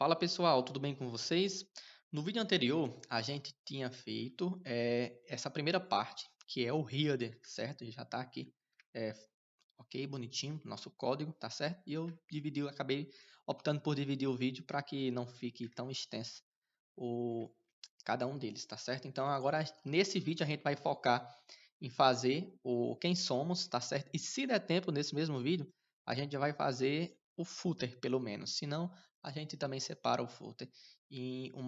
Fala pessoal, tudo bem com vocês? No vídeo anterior, a gente tinha feito essa primeira parte, que é o header, certo? Já está aqui, é, ok, bonitinho, nosso código, tá certo? E acabei optando por dividir o vídeo para que não fique tão extenso o, cada um deles, tá certo? Então agora nesse vídeo a gente vai focar em fazer o quem somos, tá certo? E se der tempo nesse mesmo vídeo, a gente vai fazer o footer pelo menos. Se não, a gente também separa o footer em um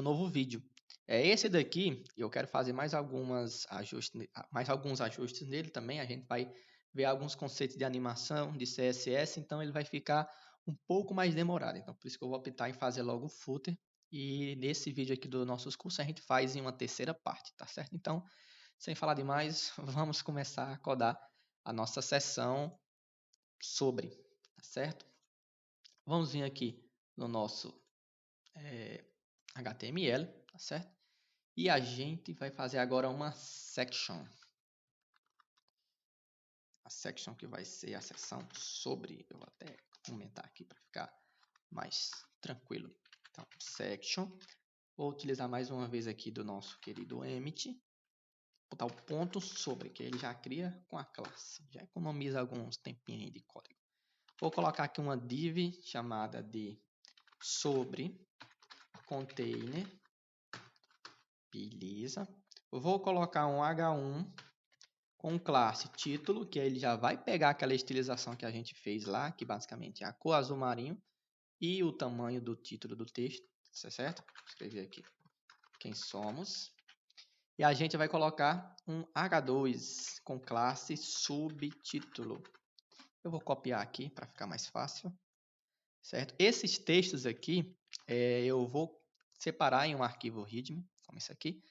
novo vídeo. Esse daqui, eu quero fazer mais alguns ajustes nele também. A gente vai ver alguns conceitos de animação, de CSS, então ele vai ficar um pouco mais demorado. Então, por isso que eu vou optar em fazer logo o footer. E nesse vídeo aqui dos nossos cursos, a gente faz em uma terceira parte, tá certo? Então, sem falar demais, vamos começar a codar a nossa sessão sobre, tá certo? Vamos vir aqui no nosso HTML, tá certo? E a gente vai fazer agora uma section. A section que vai ser a seção sobre. Eu vou até aumentar aqui para ficar mais tranquilo. Então, section. Vou utilizar mais uma vez aqui do nosso querido Emmet. Botar o ponto sobre, que ele já cria com a classe. Já economiza alguns tempinhos aí de código. Vou colocar aqui uma div chamada de sobre container. Beleza. Eu vou colocar um H1 com classe título, que aí ele já vai pegar aquela estilização que a gente fez lá, que basicamente é a cor azul marinho e o tamanho do título do texto, certo? Vou escrever aqui quem somos. E a gente vai colocar um H2 com classe subtítulo. Eu vou copiar aqui para ficar mais fácil, certo? Esses textos aqui eu vou separar em um arquivo readme, como esse aqui,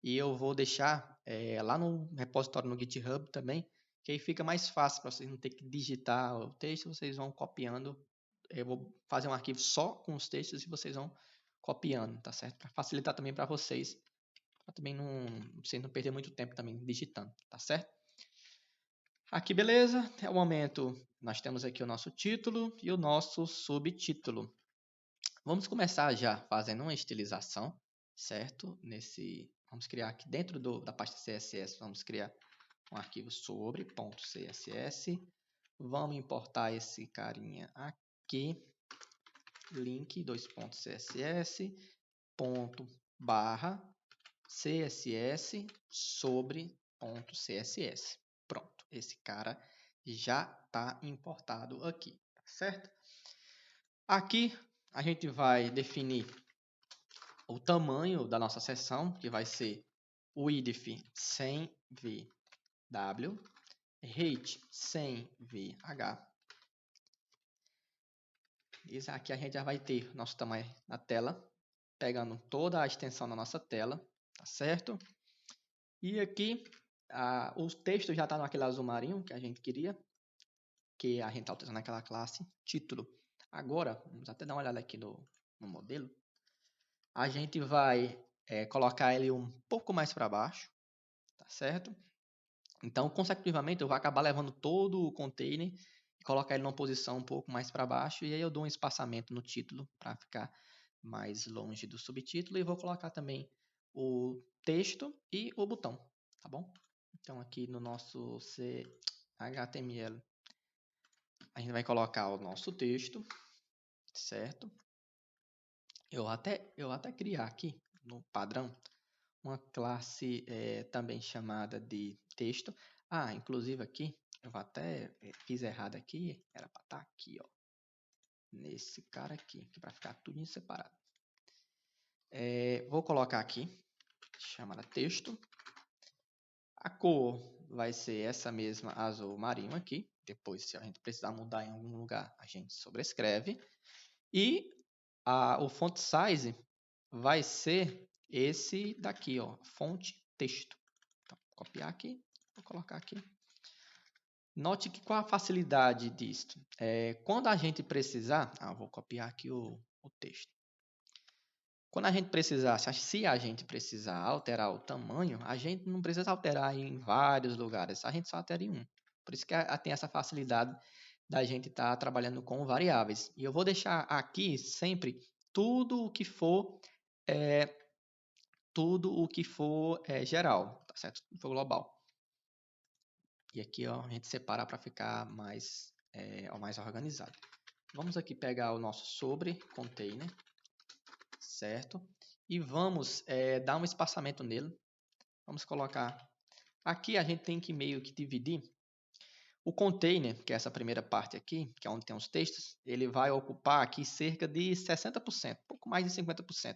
e eu vou deixar lá no repositório no GitHub também, que aí fica mais fácil para vocês não ter que digitar o texto, vocês vão copiando. Eu vou fazer um arquivo só com os textos e vocês vão copiando, tá certo? Para facilitar também para vocês, para também vocês não perder muito tempo também digitando, tá certo? Aqui, beleza? Até o momento, nós temos aqui o nosso título e o nosso subtítulo. Vamos começar já fazendo uma estilização, certo? Vamos criar aqui dentro da pasta CSS, vamos criar um arquivo sobre .css. Vamos importar esse carinha aqui, link .css, ponto barra css sobre .css. Pronto, esse cara já está importado aqui, tá certo? Aqui a gente vai definir o tamanho da nossa seção, que vai ser width 100vw, height 100vh. Isso aqui a gente já vai ter nosso tamanho na tela, pegando toda a extensão da nossa tela, tá certo? E aqui o texto já está naquele azul marinho que a gente queria, que a gente está utilizando naquela classe título. Agora, vamos até dar uma olhada aqui no modelo. A gente vai colocar ele um pouco mais para baixo, tá certo? Então, consecutivamente, eu vou acabar levando todo o container e colocar ele numa posição um pouco mais para baixo, e aí eu dou um espaçamento no título para ficar mais longe do subtítulo, e vou colocar também o texto e o botão, tá bom? Então, aqui no nosso HTML, a gente vai colocar o nosso texto, certo? Eu até criar aqui no padrão uma classe também chamada de texto. Inclusive aqui, eu até fiz errado aqui, era para estar aqui, ó, nesse cara aqui, para ficar tudo separado. Vou colocar aqui, chamada texto. A cor vai ser essa mesma azul marinho aqui. Depois, se a gente precisar mudar em algum lugar, a gente sobrescreve. E o font size vai ser esse daqui, ó, fonte texto. Então, vou copiar aqui, vou colocar aqui. Note que qual a facilidade disso? Quando a gente precisar, vou copiar aqui o texto. Quando a gente precisar, se a gente precisar alterar o tamanho, a gente não precisa alterar em vários lugares, a gente só altera em um. Por isso que tem essa facilidade da gente estar trabalhando com variáveis. E eu vou deixar aqui sempre tudo o que for geral, tá certo? Tudo que for global. E aqui ó, a gente separa para ficar mais organizado. Vamos aqui pegar o nosso sobre container, certo? E vamos dar um espaçamento nele. Vamos colocar. Aqui a gente tem que meio que dividir. O container, que é essa primeira parte aqui, que é onde tem os textos, ele vai ocupar aqui cerca de 60%, pouco mais de 50%.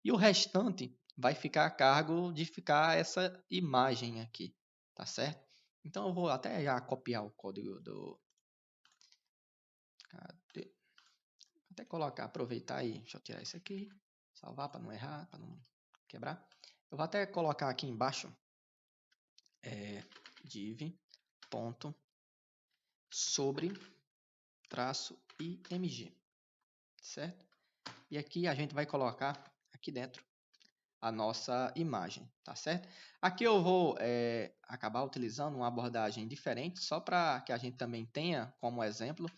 E o restante vai ficar a cargo de ficar essa imagem aqui, tá certo? Então eu vou até já copiar o código do... Cadê? Até colocar, aproveitar aí, deixa eu tirar isso aqui, salvar para não errar, para não quebrar. Eu vou até colocar aqui embaixo div ponto sobre traço img, certo? E aqui a gente vai colocar aqui dentro a nossa imagem, tá certo? Aqui eu vou acabar utilizando uma abordagem diferente, só para que a gente também tenha como exemplo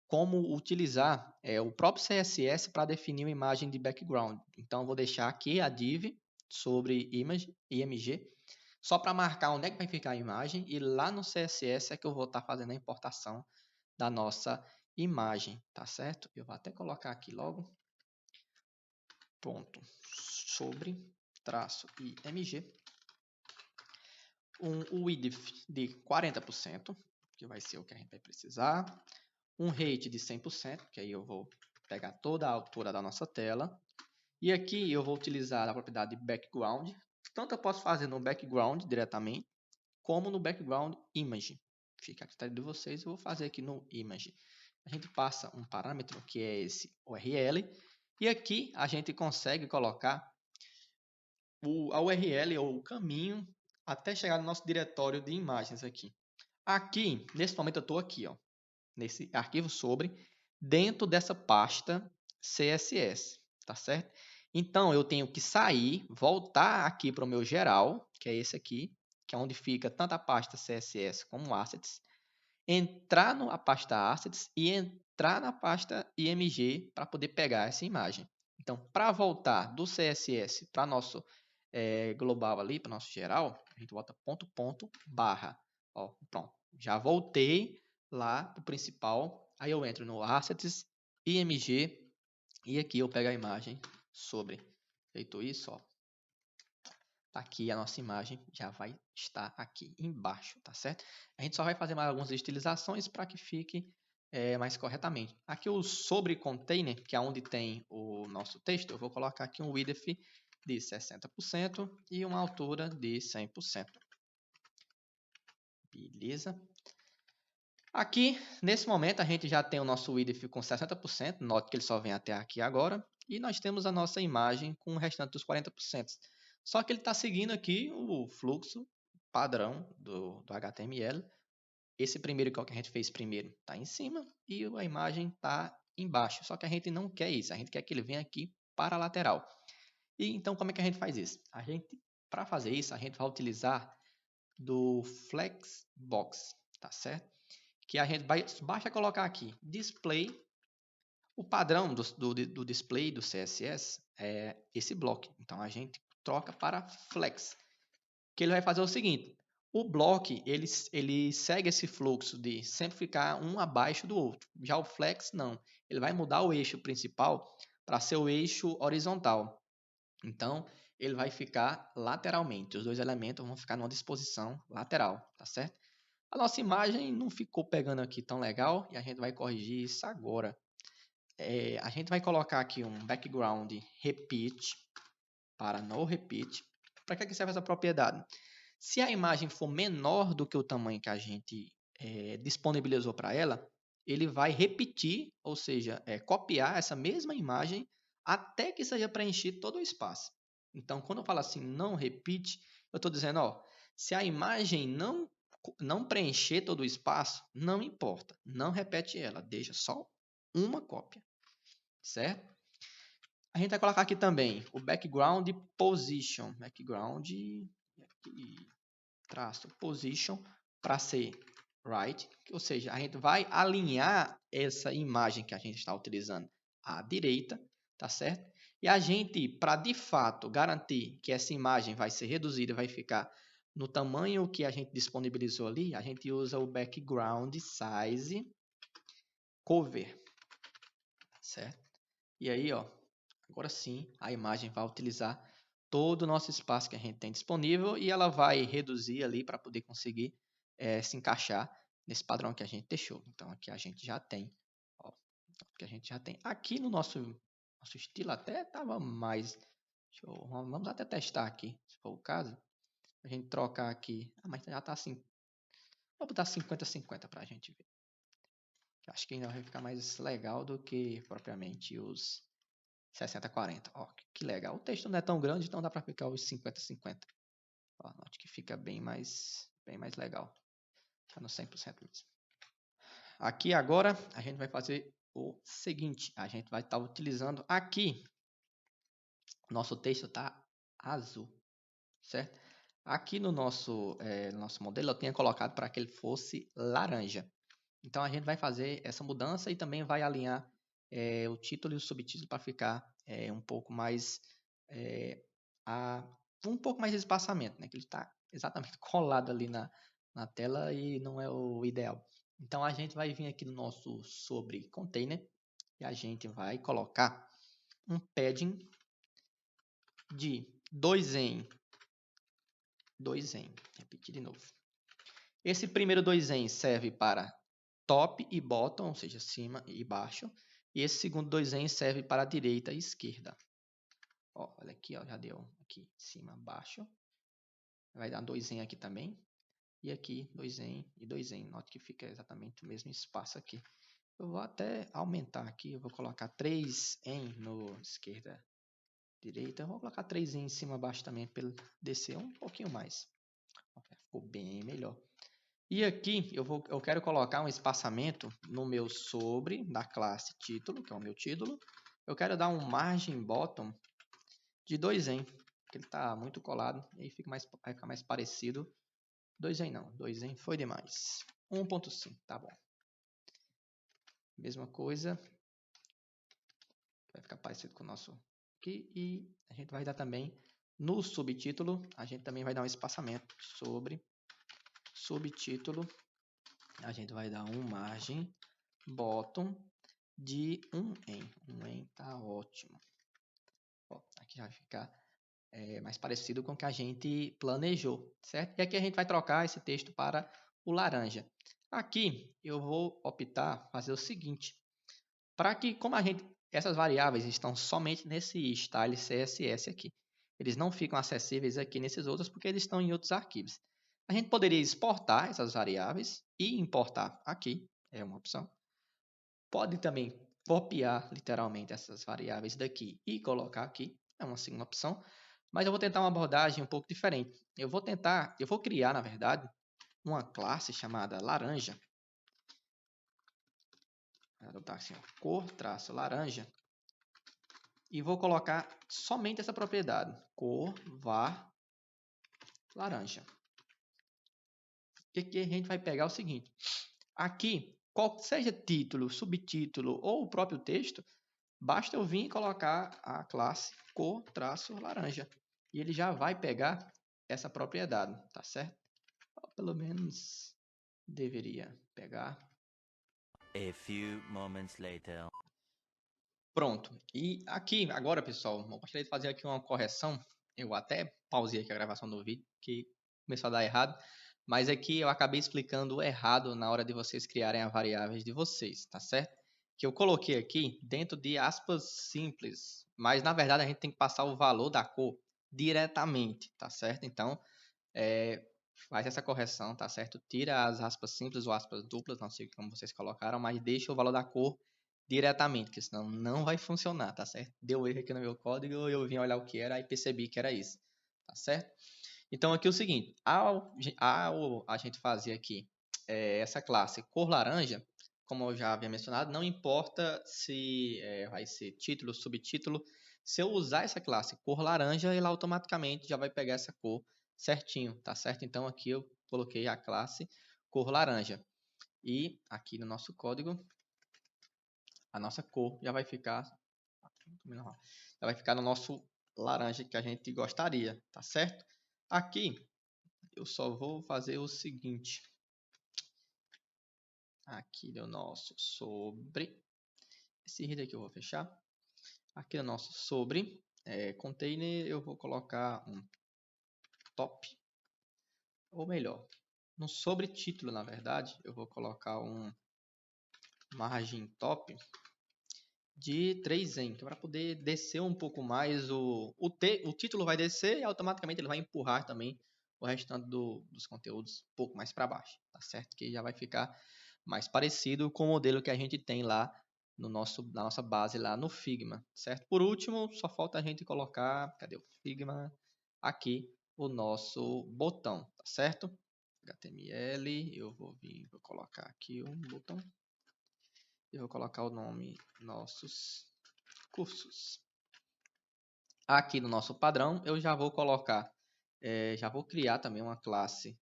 como utilizar o próprio CSS para definir uma imagem de background. Então eu vou deixar aqui a div sobre img, só para marcar onde é que vai ficar a imagem, e lá no CSS é que eu vou estar fazendo a importação da nossa imagem, tá certo? Eu vou até colocar aqui logo, ponto sobre traço img, um width de 40%, que vai ser o que a gente vai precisar, um height de 100%, que aí eu vou pegar toda a altura da nossa tela, e aqui eu vou utilizar a propriedade background, tanto eu posso fazer no background diretamente, como no background image. Fica a critério de vocês, eu vou fazer aqui no image. A gente passa um parâmetro que é esse URL, e aqui a gente consegue colocar a URL ou o caminho até chegar no nosso diretório de imagens aqui. Aqui, nesse momento eu estou aqui, ó, nesse arquivo sobre, dentro dessa pasta CSS, tá certo? Então eu tenho que sair, voltar aqui para o meu geral, que é esse aqui, que é onde fica tanto a pasta CSS como Assets, entrar na pasta Assets e entrar na pasta IMG para poder pegar essa imagem. Então, para voltar do CSS para nosso global ali, para nosso geral, a gente volta ponto, barra. Ó, pronto, já voltei lá para o principal. Aí eu entro no Assets, IMG, e aqui eu pego a imagem sobre. Feito isso, ó, aqui a nossa imagem já vai estar aqui embaixo, tá certo? A gente só vai fazer mais algumas estilizações para que fique mais corretamente. Aqui o sobre container, que é onde tem o nosso texto, eu vou colocar aqui um width de 60% e uma altura de 100%. Beleza? Aqui, nesse momento, a gente já tem o nosso width com 60%, note que ele só vem até aqui agora, e nós temos a nossa imagem com o restante dos 40%. Só que ele está seguindo aqui o fluxo padrão do HTML. Esse primeiro que é o que a gente fez primeiro está em cima e a imagem está embaixo. Só que a gente não quer isso, a gente quer que ele venha aqui para a lateral. E então como é que a gente faz isso? Para fazer isso, a gente vai utilizar do Flexbox, tá certo? Que a gente basta colocar aqui display. O padrão do display do CSS é esse bloco. Então a gente troca para flex, que ele vai fazer o seguinte: o bloco ele segue esse fluxo de sempre ficar um abaixo do outro. Já o flex não, ele vai mudar o eixo principal para ser o eixo horizontal. Então ele vai ficar lateralmente. Os dois elementos vão ficar numa disposição lateral, tá certo? A nossa imagem não ficou pegando aqui tão legal e a gente vai corrigir isso agora. A gente vai colocar aqui um background repeat para no repeat. Para que serve essa propriedade? Se a imagem for menor do que o tamanho que a gente disponibilizou para ela, ele vai repetir, ou seja, copiar essa mesma imagem até que seja preenchido todo o espaço. Então, quando eu falo assim, não repeat, eu estou dizendo, ó, se a imagem não preencher todo o espaço, não importa, não repete ela, deixa só uma cópia, certo? A gente vai colocar aqui também o background position, background aqui, traço position, para ser right, ou seja, a gente vai alinhar essa imagem que a gente está utilizando à direita, tá certo? E a gente, para de fato garantir que essa imagem vai ser reduzida e vai ficar no tamanho que a gente disponibilizou ali, a gente usa o background size cover, certo? E aí, ó, agora sim, a imagem vai utilizar todo o nosso espaço que a gente tem disponível e ela vai reduzir ali para poder conseguir se encaixar nesse padrão que a gente deixou. Então, aqui a gente já tem, ó, que a gente já tem. Aqui no nosso estilo até estava mais... vamos até testar aqui, se for o caso. A gente trocar aqui... mas já está assim... Vou botar 50-50 para a gente ver. Acho que ainda vai ficar mais legal do que propriamente os 60-40. Ó, que legal. O texto não é tão grande, então dá para ficar os 50-50. Note que fica bem mais legal. Está no 100% mesmo. Aqui agora a gente vai fazer o seguinte. A gente vai estar utilizando aqui. Nosso texto está azul, certo? Aqui no nosso modelo eu tinha colocado para que ele fosse laranja. Então a gente vai fazer essa mudança e também vai alinhar o título e o subtítulo para ficar um pouco mais um pouco mais de espaçamento, né? Que ele está exatamente colado ali na tela e não é o ideal. Então a gente vai vir aqui no nosso sobre container e a gente vai colocar um padding de 2 em, repetir de novo. Esse primeiro 2 em serve para top e bottom, ou seja, cima e baixo. E esse segundo 2 em serve para direita e esquerda. Ó, olha aqui, ó, já deu aqui, cima, baixo. Vai dar 2 em aqui também. E aqui 2 em e 2 em. Note que fica exatamente o mesmo espaço aqui. Eu vou até aumentar aqui, eu vou colocar 3 em no esquerda, direita. Eu vou colocar 3 em cima, baixo também, para ele descer um pouquinho mais. Ficou bem melhor. E aqui eu quero colocar um espaçamento no meu sobre da classe título, que é o meu título. Eu quero dar um margin bottom de 2 em, porque ele está muito colado e aí vai ficar mais parecido. 2 em não, 2 em foi demais. 1.5, tá bom. Mesma coisa. Vai ficar parecido com o nosso aqui. E a gente vai dar também no subtítulo, a gente também vai dar um espaçamento sobre subtítulo. A gente vai dar um margem bottom de 1 em. 1 em tá ótimo. Ó, aqui já vai ficar mais parecido com o que a gente planejou, certo? E aqui a gente vai trocar esse texto para o laranja. Aqui eu vou optar fazer o seguinte. Para que, como essas variáveis estão somente nesse style CSS aqui. Eles não ficam acessíveis aqui nesses outros porque eles estão em outros arquivos. A gente poderia exportar essas variáveis e importar aqui, é uma opção. Pode também copiar literalmente essas variáveis daqui e colocar aqui, é uma segunda opção. Mas eu vou tentar uma abordagem um pouco diferente. Eu vou criar, na verdade, uma classe chamada laranja. Vou adotar assim, ó, cor traço laranja. E vou colocar somente essa propriedade, cor var laranja. E aqui a gente vai pegar o seguinte, aqui, qual seja título, subtítulo ou o próprio texto, basta eu vir e colocar a classe cor traço laranja. E ele já vai pegar essa propriedade, tá certo? Ou pelo menos deveria pegar. A few moments later. Pronto. E aqui, agora, pessoal, eu gostaria de fazer aqui uma correção. Eu até pausei aqui a gravação do vídeo, que começou a dar errado. Mas aqui eu acabei explicando errado na hora de vocês criarem as variáveis de vocês, tá certo? Que eu coloquei aqui dentro de aspas simples. Mas, na verdade, a gente tem que passar o valor da cor diretamente, tá certo? Então, faz essa correção, tá certo? Tira as aspas simples ou aspas duplas, não sei como vocês colocaram, mas deixa o valor da cor diretamente, porque senão não vai funcionar, tá certo? Deu erro aqui no meu código, eu vim olhar o que era e percebi que era isso, tá certo? Então aqui é o seguinte, ao a gente fazer aqui essa classe cor laranja, como eu já havia mencionado, não importa se vai ser título, subtítulo, se eu usar essa classe cor laranja, ele automaticamente já vai pegar essa cor certinho, tá certo? Então aqui eu coloquei a classe cor laranja. E aqui no nosso código, a nossa cor já vai ficar no nosso laranja que a gente gostaria, tá certo? Aqui eu só vou fazer o seguinte. Aqui no nosso sobre, esse header aqui eu vou fechar. Aqui no nosso sobre container eu vou colocar um top, ou melhor, no sobre título, na verdade, eu vou colocar um margem top de 3em, que é para poder descer um pouco mais o título vai descer e automaticamente ele vai empurrar também o restante dos conteúdos um pouco mais para baixo, tá certo? Que já vai ficar mais parecido com o modelo que a gente tem lá na nossa base lá no Figma, certo? Por último, só falta a gente colocar, cadê o Figma? Aqui o nosso botão, tá certo? HTML, eu vou colocar aqui um botão. Eu vou colocar o nome nossos cursos. Aqui no nosso padrão, eu já vou colocar, já vou criar também uma classe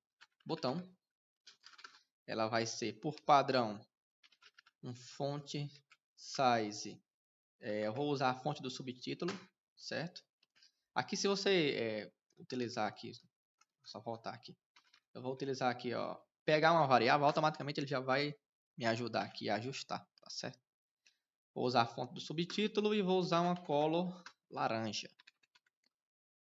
botão. Ela vai ser por padrão um font size. Eu vou usar a fonte do subtítulo, certo? Aqui se você utilizar aqui, só voltar aqui. Eu vou utilizar aqui, ó, pegar uma variável, automaticamente ele já vai me ajudar aqui a ajustar, tá certo? Vou usar a fonte do subtítulo e vou usar uma color laranja.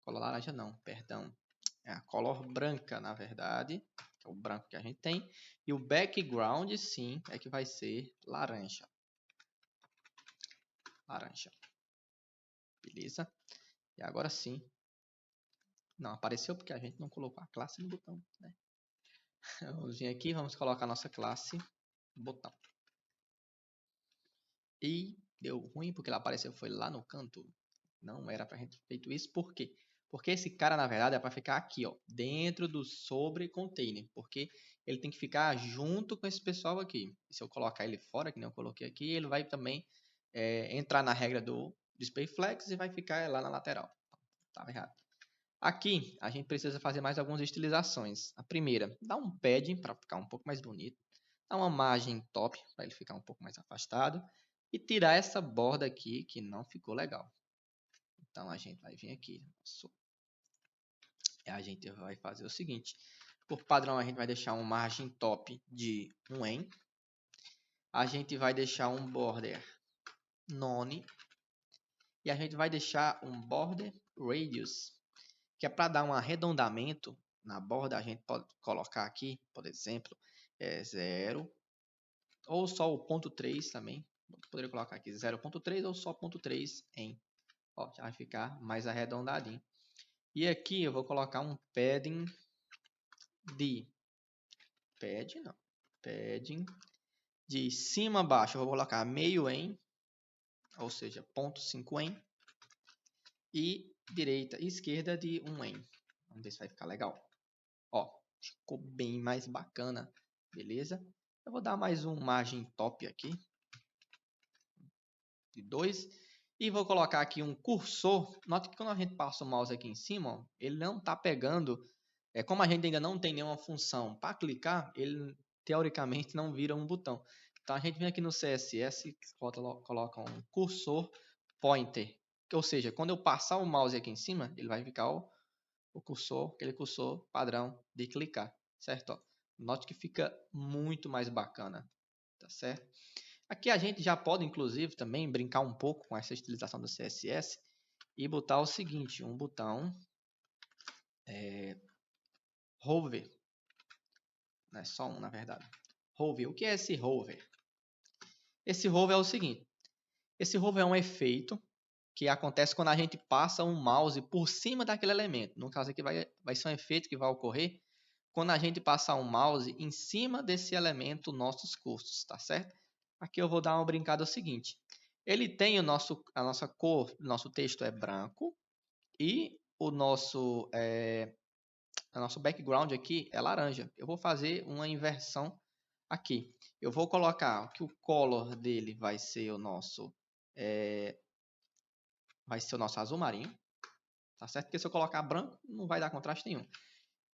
Color laranja não, perdão. É a color branca, na verdade. Que é o branco que a gente tem. E o background, sim, é que vai ser laranja. Laranja. Beleza? E agora sim. Não apareceu porque a gente não colocou a classe no botão, né? Vamos vir aqui, vamos colocar a nossa classe botão. E deu ruim porque ela apareceu, foi lá no canto. Não era pra gente ter feito isso, por quê? Porque esse cara, na verdade, é para ficar aqui, ó, dentro do sobre container, porque ele tem que ficar junto com esse pessoal aqui. E se eu colocar ele fora, que nem eu coloquei aqui, ele vai também entrar na regra do display flex e vai ficar lá na lateral. Estava errado. Aqui, a gente precisa fazer mais algumas estilizações. A primeira, dá um padding para ficar um pouco mais bonito. Dá uma margem top, para ele ficar um pouco mais afastado. E tirar essa borda aqui, que não ficou legal. Então, a gente vai vir aqui. A gente vai fazer o seguinte. Por padrão, a gente vai deixar uma margem top de 1em. A gente vai deixar um border none. E a gente vai deixar um border radius, que é para dar um arredondamento na borda. A gente pode colocar aqui, por exemplo, 0 ou só o ponto 3 também. Poderia colocar aqui 0.3 ou só ponto 3 em. Ó, já vai ficar mais arredondadinho. E aqui eu vou colocar um padding de padding de cima a baixo. Eu vou colocar meio em, ou seja, 0.5 em. E direita e esquerda de 1 em. Vamos ver se vai ficar legal. Ó, ficou bem mais bacana, beleza? Eu vou dar mais um margem top aqui, de 2. E vou colocar aqui um cursor. Note que quando a gente passa o mouse aqui em cima, ó, ele não está pegando. Como a gente ainda não tem nenhuma função para clicar, ele teoricamente não vira um botão. Então a gente vem aqui no CSS, coloca um cursor pointer. Ou seja, quando eu passar o mouse aqui em cima, ele vai ficar o cursor, aquele cursor padrão de clicar, certo? Ó, note que fica muito mais bacana, tá certo? Aqui a gente já pode, inclusive, também brincar um pouco com essa estilização do CSS e botar o seguinte, um botão hover, não é só um, na verdade. Hover, o que é esse hover? Esse hover é o seguinte, esse hover é um efeito que acontece quando a gente passa um mouse por cima daquele elemento. No caso aqui vai ser um efeito que vai ocorrer quando a gente passar um mouse em cima desse elemento nossos cursos, tá certo? Aqui eu vou dar uma brincada seguinte. Ele tem a nossa cor, nosso texto é branco e o nosso background aqui é laranja. Eu vou fazer uma inversão aqui. Eu vou colocar que o color dele vai ser o nosso azul marinho, tá certo? Porque se eu colocar branco não vai dar contraste nenhum.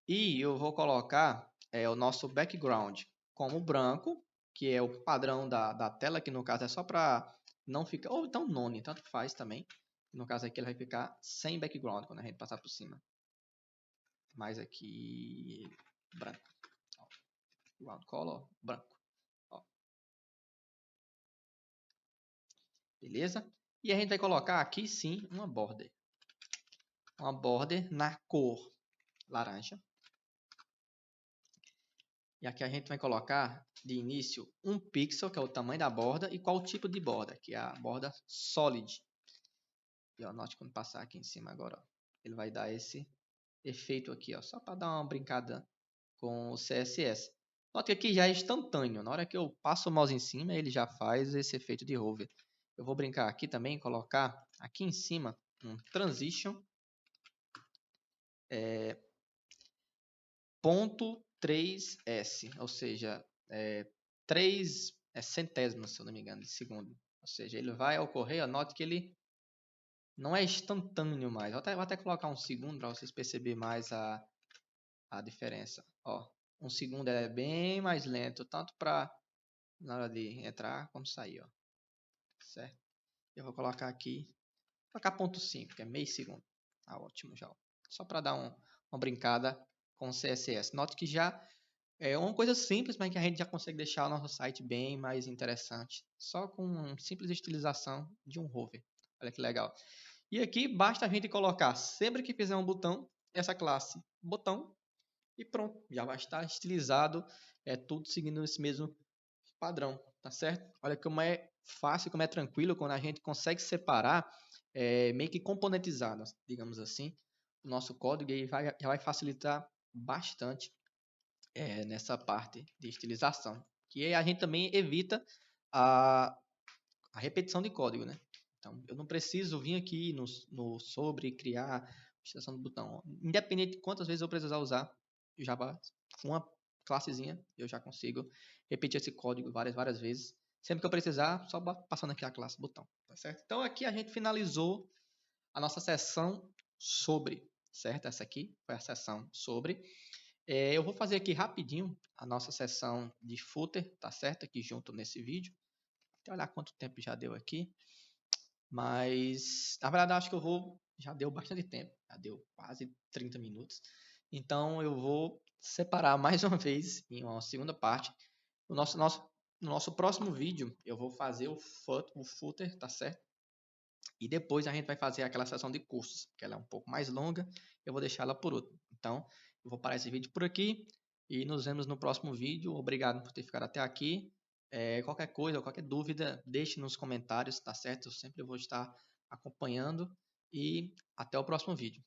E eu vou colocar o nosso background como branco que é o padrão da tela, que no caso é só para não ficar, ou então none, tanto faz também. No caso aqui ele vai ficar sem background quando a gente passar por cima. Mas aqui, branco. Ó, ground color, branco. Ó. Beleza? E a gente vai colocar aqui sim uma border. Uma border na cor laranja. E aqui a gente vai colocar de início 1 pixel, que é o tamanho da borda, e qual o tipo de borda, que é a borda solid. E ó, note quando passar aqui em cima agora, ó, ele vai dar esse efeito aqui, ó, só para dar uma brincada com o CSS. Note que aqui já é instantâneo, na hora que eu passo o mouse em cima, ele já faz esse efeito de hover. Eu vou brincar aqui também, colocar aqui em cima um transition, ponto 3s, ou seja, 3 centésimos, se eu não me engano, de segundo. Ou seja, ele vai ocorrer, note que ele não é instantâneo mais. Vou até colocar um segundo para vocês perceberem mais a diferença. Ó, um segundo é bem mais lento, tanto para na hora de entrar como sair. Ó. Certo? Eu vou colocar aqui, vou colocar ponto 5, que é meio segundo. Tá ótimo já. Ó. Só para dar uma brincada com o CSS. Note que já é uma coisa simples, mas que a gente já consegue deixar o nosso site bem mais interessante. Só com uma simples estilização de um hover. Olha que legal. E aqui basta a gente colocar, sempre que fizer um botão, essa classe botão. E pronto, já vai estar estilizado. Tudo seguindo esse mesmo padrão, tá certo? Olha como é fácil, como é tranquilo, quando a gente consegue separar, meio que componentizado, digamos assim, o nosso código. E já vai facilitar bastante nessa parte de estilização, que a gente também evita a repetição de código, né? Então, eu não preciso vir aqui no sobre criar a estilização do botão. Independente de quantas vezes eu precisar usar o Java, uma classezinha, eu já consigo repetir esse código várias vezes. Sempre que eu precisar, só passando aqui a classe botão, tá certo? Então, aqui a gente finalizou a nossa sessão sobre, certo? Essa aqui foi a sessão sobre. Eu vou fazer aqui rapidinho a nossa sessão de footer, tá certo? Aqui junto nesse vídeo. Até olhar quanto tempo já deu aqui. Mas, na verdade, acho que eu vou... Já deu bastante tempo. Já deu quase 30 minutos. Então, eu vou separar mais uma vez em uma segunda parte. No nosso próximo vídeo, eu vou fazer o footer, tá certo? E depois a gente vai fazer aquela sessão de cursos, que ela é um pouco mais longa. Eu vou deixar ela por último. Então, eu vou parar esse vídeo por aqui e nos vemos no próximo vídeo. Obrigado por ter ficado até aqui. Qualquer coisa, qualquer dúvida, deixe nos comentários, tá certo? Eu sempre vou estar acompanhando e até o próximo vídeo.